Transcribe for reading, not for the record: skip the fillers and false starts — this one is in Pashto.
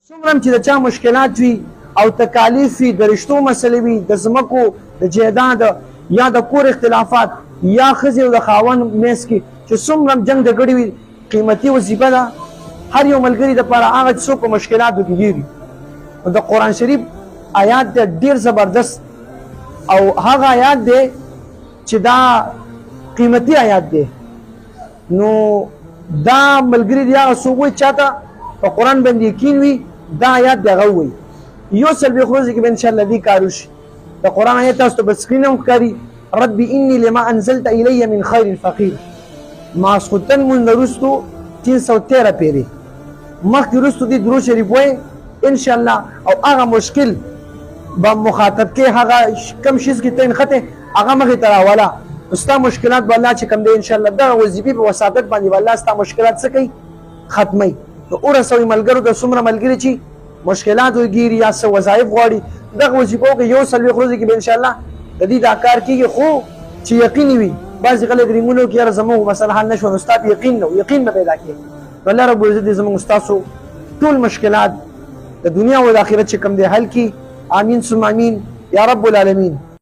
څومره چې د چا مشکلات وي او تکالیف وي د رشتو مسلې وي د ځمکو د جیداد یا د کور اختلافات یا ښځې او د خاوند منځ کې چې څومره جنګ د ګړې وي قیمتي وظیفه ده هر یو ملګري دپاره هغه چې څوک په مشکلاتو کې ګیري نو د قرآن شریف آیات دی ډېر زبردست او هغه آیات دی چې دا قیمتي آیات دی نو دا ملګري دی هغه څوک وایي چاته په قرآن باندې یقین وي دا آیات دی هغه وایي یو څلوېښت ورځې کې به انشاءالله دې کار وشي د قرآن آیات تاسو ته په سکرین هم ښکاري رب انی لما انزلت الی من خیر فقیر ماسخوتن مونځ نه وروستو 313 پیرې مخکې وروستو دې درود شریف وایي انشاءالله او هغه مشکل به مخاطب کې هغه کم شیز کې ته نښتې هغه مخې ته راوله ستا مشکلات به الله چې کوم دی انشاءالله دغه وظیفې په وساطت باندې به الله ستا مشکلات څه کوي ختموي نو ورسوي ملګرو ته څومره ملګري چې مشکلات وګیري یا څه وظایف غواړي دغه وظیفو کې یو څلوېښت ورځې کې به انشاءالله د دې دا کار کېږي خو چې یقین وي بعضې خلک رینګونه وکړي یاره زموږ مسله حل نه شوه نو ستا په یقین نه یقین به پیدا کړي نو الله رب العزت دې زموږ ستاسو ټول مشکلات د دنیا او د آخرت چې کوم دی حل کړي آمین ثم آمین یا رب العالمین